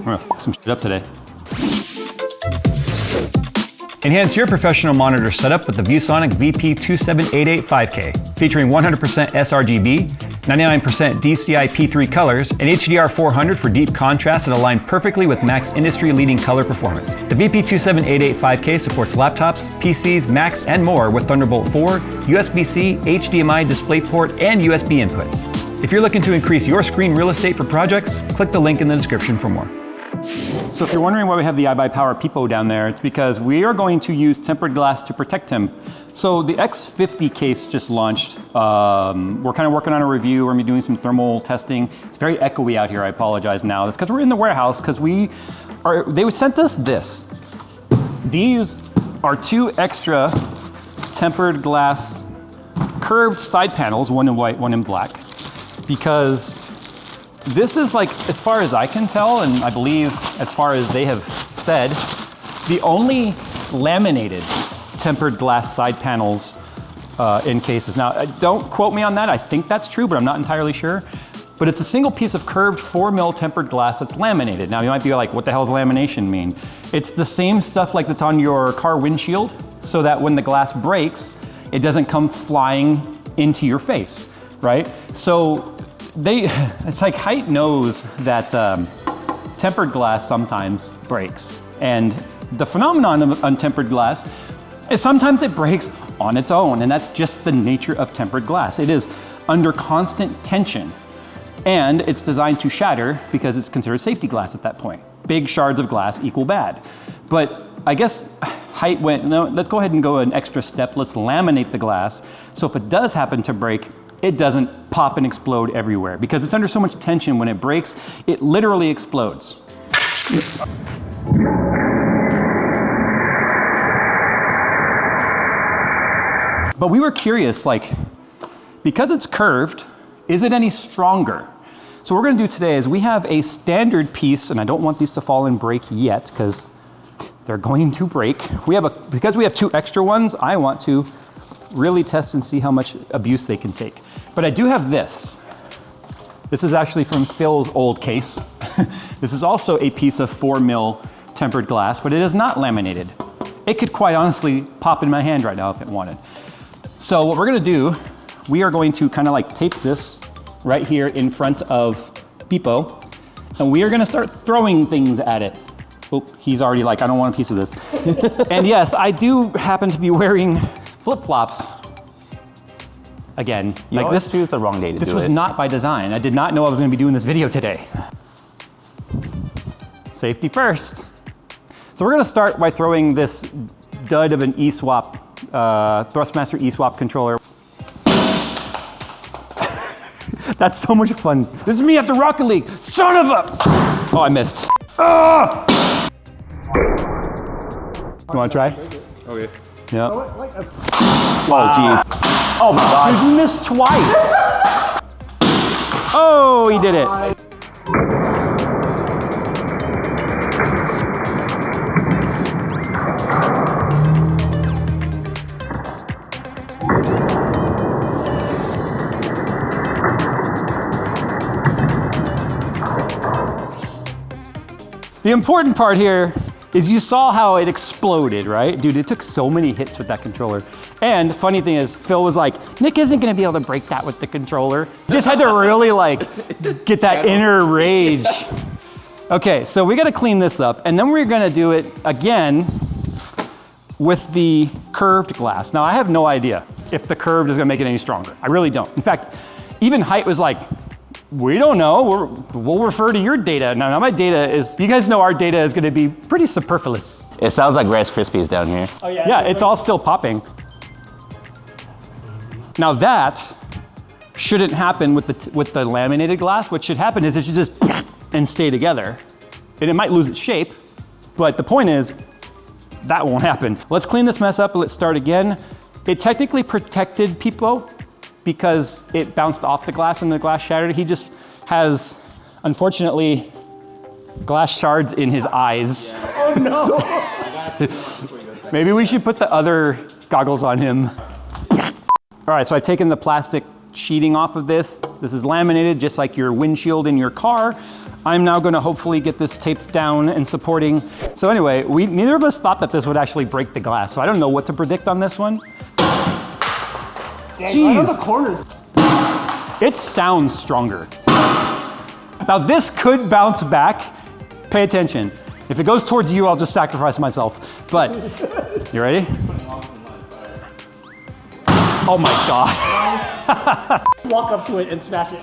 I'm gonna f some shit up today. Enhance your professional monitor setup with the Viewsonic VP27885K, featuring 100% sRGB, 99% DCI P3 colors, and HDR 400 for deep contrast that align perfectly with Mac's industry-leading color performance. The VP27885K supports laptops, PCs, Macs, and more with Thunderbolt 4, USB-C, HDMI DisplayPort, and USB inputs. If you're looking to increase your screen real estate for projects, click the link in the description for more. So if you're wondering why we have the iBuyPower Pipo down there, it's because we are going to use tempered glass to protect him. So the X50 case just launched. We're kind of working on a review. We're gonna be doing some thermal testing. It's very echoey out here, I apologize now. That's because we're in the warehouse, because they sent us this. These are 2 extra tempered glass curved side panels, one in white, one in black, because this is, like, as far as I can tell, and I believe as far as they have said, the only laminated tempered glass side panels in cases. Now, don't quote me on that. I think that's true, but I'm not entirely sure. But it's a single piece of curved 4mm tempered glass that's laminated. Now, you might be like, what the hell does lamination mean? It's the same stuff like that's on your car windshield, so that when the glass breaks, it doesn't come flying into your face, right? So it's like Hyte knows that tempered glass sometimes breaks. And the phenomenon of untempered glass is sometimes it breaks on its own, and that's just the nature of tempered glass. It is under constant tension, and it's designed to shatter because it's considered safety glass at that point. Big shards of glass equal bad. But I guess Hyte went, no, let's go ahead and go an extra step. Let's laminate the glass, so if it does happen to break, it doesn't pop and explode everywhere, because it's under so much tension. When it breaks, it literally explodes. But we were curious, like, because it's curved, is it any stronger? So what we're gonna do today is we have a standard piece, and I don't want these to fall and break yet, because they're going to break. Because we have 2 extra ones, I want to really test and see how much abuse they can take. But I do have this. This is actually from Phil's old case. This is also a piece of 4mm tempered glass, but it is not laminated. It could quite honestly pop in my hand right now if it wanted. So what we're gonna do, we are going to kind of like tape this right here in front of Pipo, and we are gonna start throwing things at it. Oh, he's already like, I don't want a piece of this. And yes, I do happen to be wearing flip-flops. Again, you like always choose the wrong day to do it. This was not by design. I did not know I was gonna be doing this video today. Safety first. So we're gonna start by throwing this dud of an eSwap, Thrustmaster eSwap controller. That's so much fun. This is me after Rocket League. Son of a! Oh, I missed. Ah! You wanna try? Okay. Yeah. Oh, jeez. Oh my God. Dude, you missed twice. Oh, he did it. The important part here is you saw how it exploded, right? Dude, it took so many hits with that controller. And the funny thing is, Phil was like, Nick isn't gonna be able to break that with the controller. Just had to really like, get that inner rage. Okay, so we gotta clean this up, and then we're gonna do it again with the curved glass. Now, I have no idea if the curved is gonna make it any stronger. I really don't. In fact, even Hyte was like, we don't know, we'll refer to your data. Now my data is, you guys know our data is gonna be pretty superfluous. It sounds like Rice Krispies down here. Oh yeah? Yeah, it's all still popping. That's crazy. Now that shouldn't happen with the laminated glass. What should happen is it should just and stay together. And it might lose its shape, but the point is, that won't happen. Let's clean this mess up and let's start again. It technically protected Pipo because it bounced off the glass and the glass shattered. He just has, unfortunately, glass shards in his eyes. Yeah. Oh no! Maybe we should put the other goggles on him. All right, so I've taken the plastic sheeting off of this. This is laminated just like your windshield in your car. I'm now gonna hopefully get this taped down and supporting. So anyway, neither of us thought that this would actually break the glass, so I don't know what to predict on this one. Jeez. Right on the corner. It sounds stronger. Now this could bounce back. Pay attention. If it goes towards you, I'll just sacrifice myself. But, you ready? Oh my God. Walk up to it and smash it.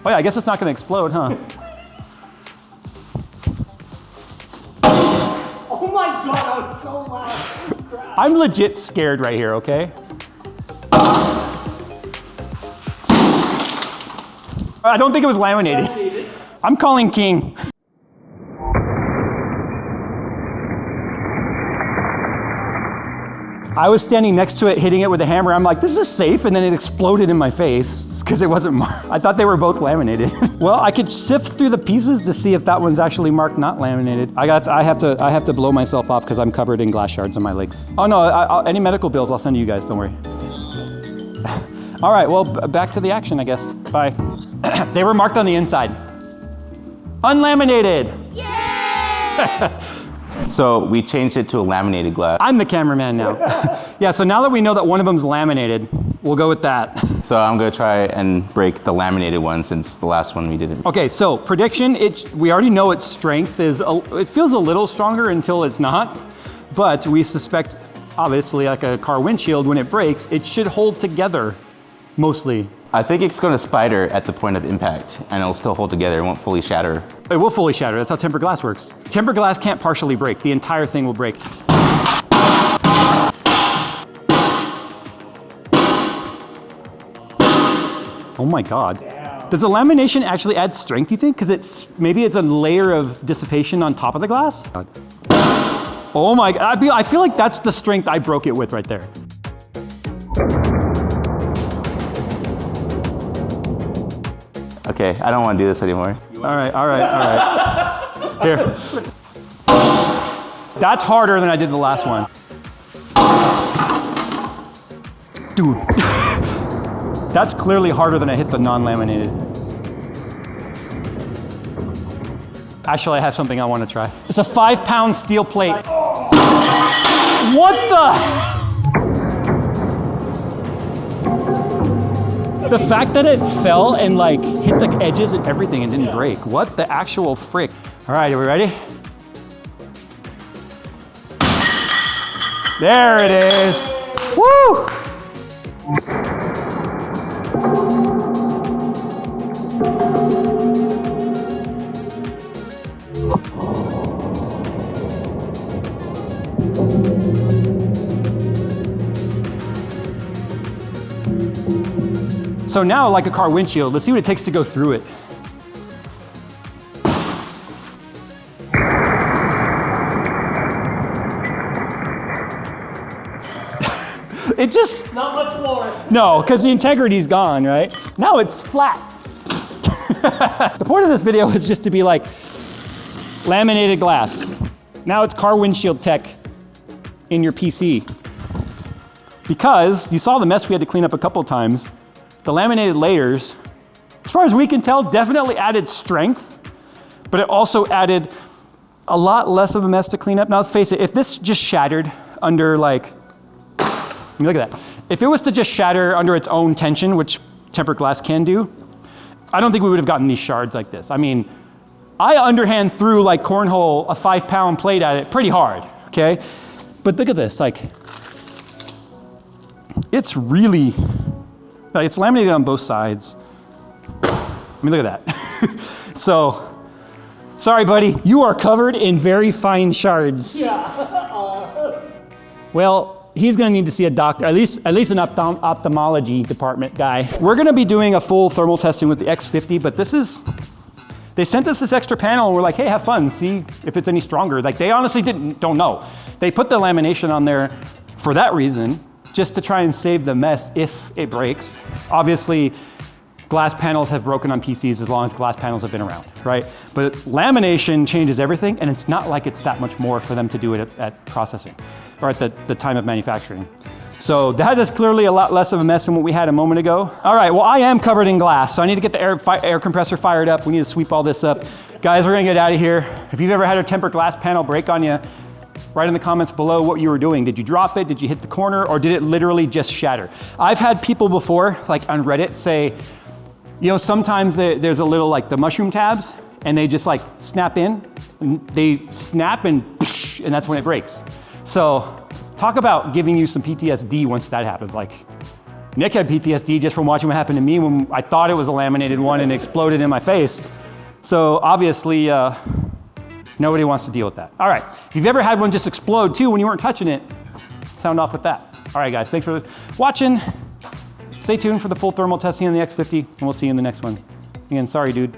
Oh yeah, I guess it's not gonna explode, huh? Oh my God, that was so loud. I'm legit scared right here, okay? I don't think it was laminated. I'm calling king. I was standing next to it, hitting it with a hammer. I'm like, this is safe, and then it exploded in my face because it wasn't marked. I thought they were both laminated. Well, I could sift through the pieces to see if that one's actually marked not laminated. I have to blow myself off because I'm covered in glass shards on my legs. Oh no, any medical bills I'll send to you guys. Don't worry. All right, well, back to the action, I guess. Bye. They were marked on the inside. Unlaminated. Yay! So we changed it to a laminated glass. I'm the cameraman now. Yeah, so now that we know that one of them's laminated, we'll go with that. So I'm gonna try and break the laminated one since the last one we didn't. Okay, so prediction, we already know its strength is, it feels a little stronger until it's not, but we suspect, obviously like a car windshield, when it breaks, it should hold together, mostly. I think it's gonna spider at the point of impact and it'll still hold together, it won't fully shatter. It will fully shatter, that's how tempered glass works. Tempered glass can't partially break, the entire thing will break. Oh my God. Damn. Does the lamination actually add strength, you think? Because maybe it's a layer of dissipation on top of the glass? God. Oh my God, I feel like that's the strength I broke it with right there. Okay, I don't want to do this anymore. All right. Here. That's harder than I did the last one. Dude. That's clearly harder than I hit the non-laminated. Actually, I have something I want to try. It's a 5-pound steel plate. What the? The fact that it fell and like hit the edges and everything and didn't break. What the actual frick? All right, are we ready? There it is. Woo! So now, like a car windshield, let's see what it takes to go through it. It just... Not much more. No, because the integrity's gone, right? Now it's flat. The point of this video is just to be like, laminated glass. Now it's car windshield tech in your PC. Because you saw the mess we had to clean up a couple times. The laminated layers, as far as we can tell, definitely added strength, but it also added a lot less of a mess to clean up. Now let's face it, if this just shattered under like, I mean, look at that. If it was to just shatter under its own tension, which tempered glass can do, I don't think we would have gotten these shards like this. I mean, I underhand threw like cornhole a 5-pound plate at it pretty hard, okay? But look at this, like, it's really, like, it's laminated on both sides. I mean, look at that. So, sorry buddy, you are covered in very fine shards. Yeah. Well, he's gonna need to see a doctor, at least an ophthalmology department guy. We're gonna be doing a full thermal testing with the X50, but they sent us this extra panel and we're like, hey, have fun, see if it's any stronger. Like, they honestly don't know. They put the lamination on there for that reason, just to try and save the mess if it breaks. Obviously, glass panels have broken on PCs as long as glass panels have been around, right? But lamination changes everything, and it's not like it's that much more for them to do it at processing, or at the time of manufacturing. So that is clearly a lot less of a mess than what we had a moment ago. All right, well, I am covered in glass, so I need to get the air compressor fired up. We need to sweep all this up. Guys, we're gonna get out of here. If you've ever had a tempered glass panel break on you, write in the comments below what you were doing. Did you drop it? Did you hit the corner? Or did it literally just shatter? I've had people before, like on Reddit, say, you know, sometimes there's a little like the mushroom tabs, and they just like snap in, and they snap and that's when it breaks. So talk about giving you some PTSD once that happens. Like Nick had PTSD just from watching what happened to me when I thought it was a laminated one and it exploded in my face. So obviously, nobody wants to deal with that. All right, if you've ever had one just explode too when you weren't touching it, sound off with that. All right guys, thanks for watching. Stay tuned for the full thermal testing on the X50 and we'll see you in the next one. Again, sorry dude.